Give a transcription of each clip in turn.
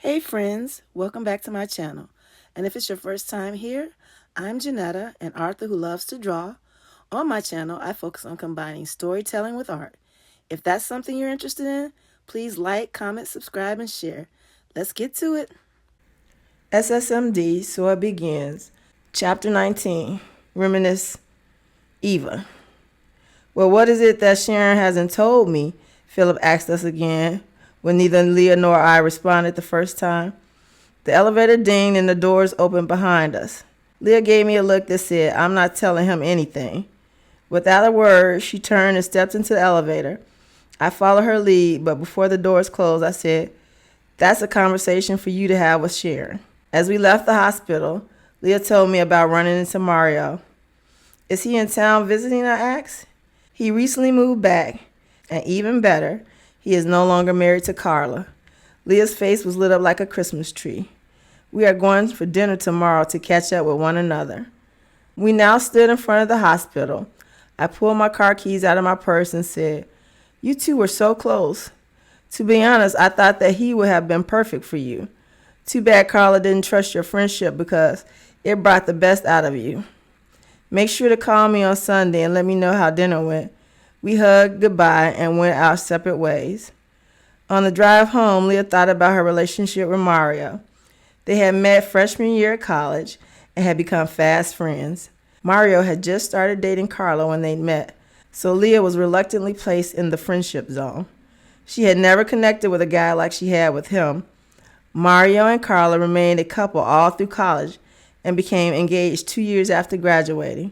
Hey friends, welcome back to my channel. And if it's your first time here, I'm Janetta, an author who loves to draw. On my channel, I focus on combining storytelling with art. If that's something you're interested in, please like, comment, subscribe, and share. Let's get to it. SSMD So It Begins. Chapter 19. Reminisce. Eva. Well, what is it that Sharon hasn't told me? Philip asked us again when neither Leah nor I responded the first time. The elevator dinged and the doors opened behind us. Leah gave me a look that said, "I'm not telling him anything." Without a word, she turned and stepped into the elevator. I followed her lead, but before the doors closed, I said, "That's a conversation for you to have with Sharon." As we left the hospital, Leah told me about running into Mario. "Is he in town visiting?" I asked. "He recently moved back, and even better, he is no longer married to Carla." Leah's face was lit up like a Christmas tree. "We are going for dinner tomorrow to catch up with one another." We now stood in front of the hospital. I pulled my car keys out of my purse and said, "You two were so close. To be honest, I thought that he would have been perfect for you. Too bad Carla didn't trust your friendship because it brought the best out of you. Make sure to call me on Sunday and let me know how dinner went." We hugged goodbye and went our separate ways. On the drive home, Leah thought about her relationship with Mario. They had met freshman year at college and had become fast friends. Mario had just started dating Carla when they met, so Leah was reluctantly placed in the friendship zone. She had never connected with a guy like she had with him. Mario and Carla remained a couple all through college and became engaged 2 years after graduating.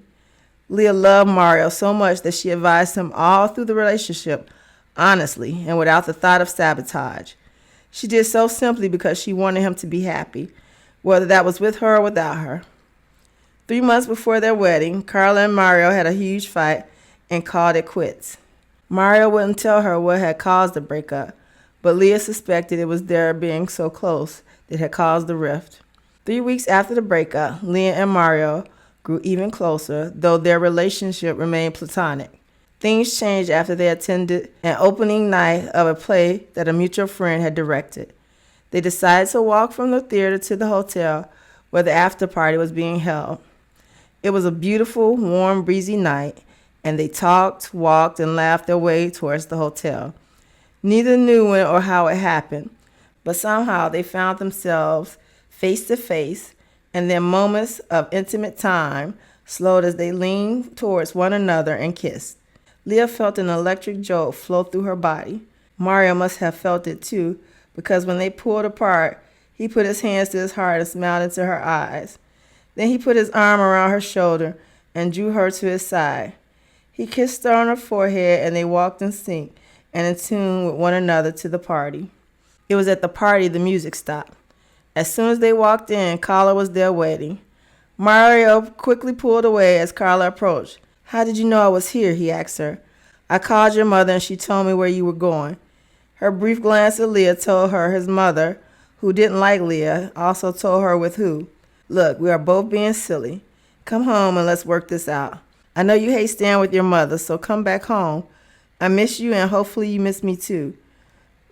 Leah loved Mario so much that she advised him all through the relationship, honestly and without the thought of sabotage. She did so simply because she wanted him to be happy, whether that was with her or without her. 3 months before their wedding, Carla and Mario had a huge fight and called it quits. Mario wouldn't tell her what had caused the breakup, but Leah suspected it was their being so close that had caused the rift. 3 weeks after the breakup, Leah and Mario grew even closer, though their relationship remained platonic. Things changed after they attended an opening night of a play that a mutual friend had directed. They decided to walk from the theater to the hotel where the after party was being held. It was a beautiful, warm, breezy night, and they talked, walked, and laughed their way towards the hotel. Neither knew when or how it happened, but somehow they found themselves face to face, and their moments of intimate time slowed as they leaned towards one another and kissed. Leah felt an electric jolt flow through her body. Mario must have felt it too, because when they pulled apart, he put his hands to his heart and smiled into her eyes. Then he put his arm around her shoulder and drew her to his side. He kissed her on her forehead, and they walked in sync and in tune with one another to the party. It was at the party the music stopped. As soon as they walked in, Carla was there waiting. Mario quickly pulled away as Carla approached. "How did you know I was here?" he asked her. "I called your mother and she told me where you were going." Her brief glance at Leah told her his mother, who didn't like Leah, also told her with who. "Look, we are both being silly. Come home and let's work this out. I know you hate staying with your mother, so come back home. I miss you and hopefully you miss me too."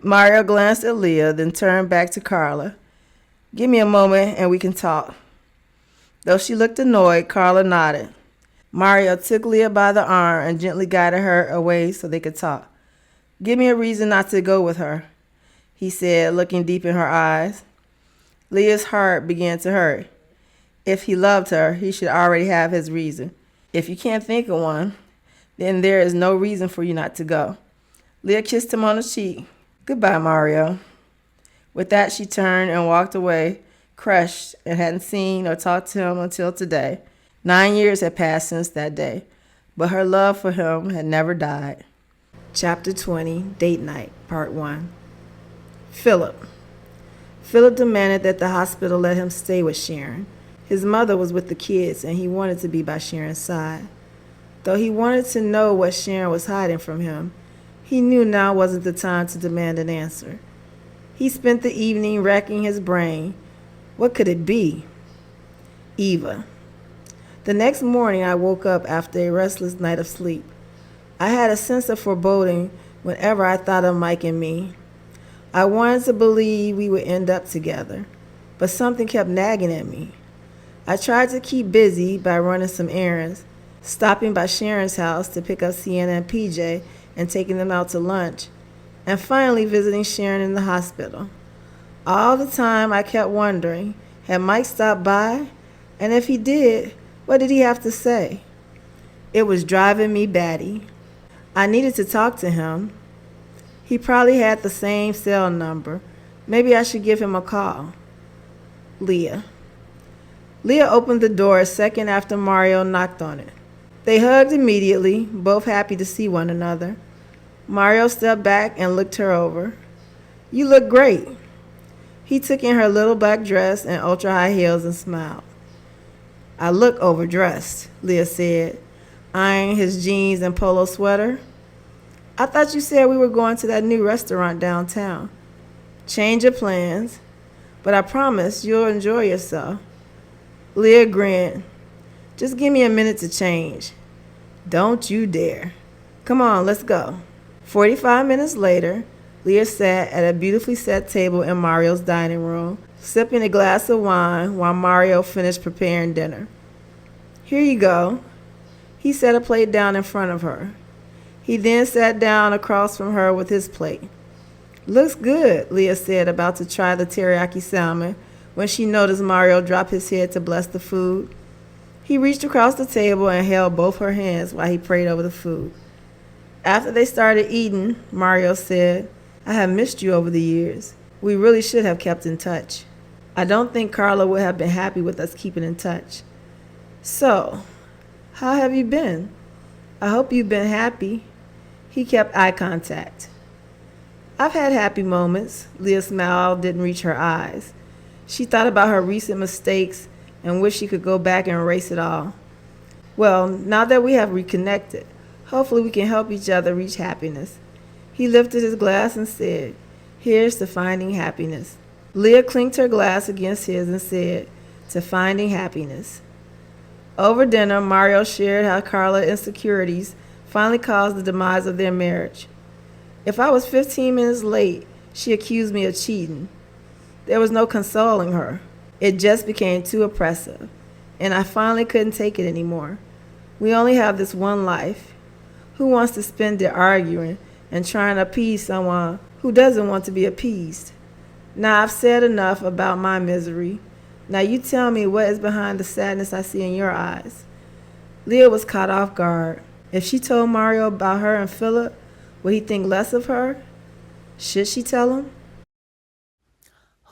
Mario glanced at Leah, then turned back to Carla. "Give me a moment and we can talk." Though she looked annoyed, Carla nodded. Mario took Leah by the arm and gently guided her away so they could talk. "Give me a reason not to go with her," he said, looking deep in her eyes. Leah's heart began to hurt. If he loved her, he should already have his reason. If you can't think of one, then there is no reason for you not to go. Leah kissed him on the cheek. "Goodbye, Mario." With that, she turned and walked away, crushed, and hadn't seen or talked to him until today. 9 years had passed since that day, but her love for him had never died. Chapter 20, Date Night, Part 1. Philip. Philip demanded that the hospital let him stay with Sharon. His mother was with the kids, and he wanted to be by Sharon's side. Though he wanted to know what Sharon was hiding from him, he knew now wasn't the time to demand an answer. He spent the evening racking his brain. What could it be? Eva. The next morning I woke up after a restless night of sleep. I had a sense of foreboding whenever I thought of Mike and me. I wanted to believe we would end up together, but something kept nagging at me. I tried to keep busy by running some errands, stopping by Sharon's house to pick up Sienna and PJ and taking them out to lunch, and finally visiting Sharon in the hospital. All the time I kept wondering, had Mike stopped by? And if he did, what did he have to say? It was driving me batty. I needed to talk to him. He probably had the same cell number. Maybe I should give him a call. Leah. Leah opened the door a second after Mario knocked on it. They hugged immediately, both happy to see one another. Mario stepped back and looked her over. You look great. He took in her little black dress and ultra-high heels and smiled. I look overdressed, Leah said, eyeing his jeans and polo sweater. I thought you said we were going to that new restaurant downtown. Change your plans, but I promise you'll enjoy yourself. Leah grinned. Just give me a minute to change. Don't you dare. Come on, let's go. 45 minutes later, Leah sat at a beautifully set table in Mario's dining room, sipping a glass of wine while Mario finished preparing dinner. Here you go. He set a plate down in front of her. He then sat down across from her with his plate. Looks good, Leah said, about to try the teriyaki salmon, when she noticed Mario drop his head to bless the food. He reached across the table and held both her hands while he prayed over the food. After they started eating, Mario said, I have missed you over the years. We really should have kept in touch. I don't think Carla would have been happy with us keeping in touch. So, how have you been? I hope you've been happy. He kept eye contact. I've had happy moments. Leah's smile didn't reach her eyes. She thought about her recent mistakes and wished she could go back and erase it all. Well, now that we have reconnected, hopefully we can help each other reach happiness. He lifted his glass and said, Here's to finding happiness. Leah clinked her glass against his and said, To finding happiness. Over dinner, Mario shared how Carla's insecurities finally caused the demise of their marriage. If I was 15 minutes late, she accused me of cheating. There was no consoling her. It just became too oppressive, and I finally couldn't take it anymore. We only have this one life. Who wants to spend it arguing and trying to appease someone who doesn't want to be appeased? Now I've said enough about my misery. Now you tell me what is behind the sadness I see in your eyes. Leah was caught off guard. If she told Mario about her and Philip, would he think less of her? Should she tell him?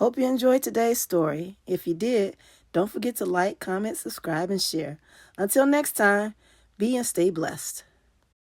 Hope you enjoyed today's story. If you did, don't forget to like, comment, subscribe, and share. Until next time, be and stay blessed.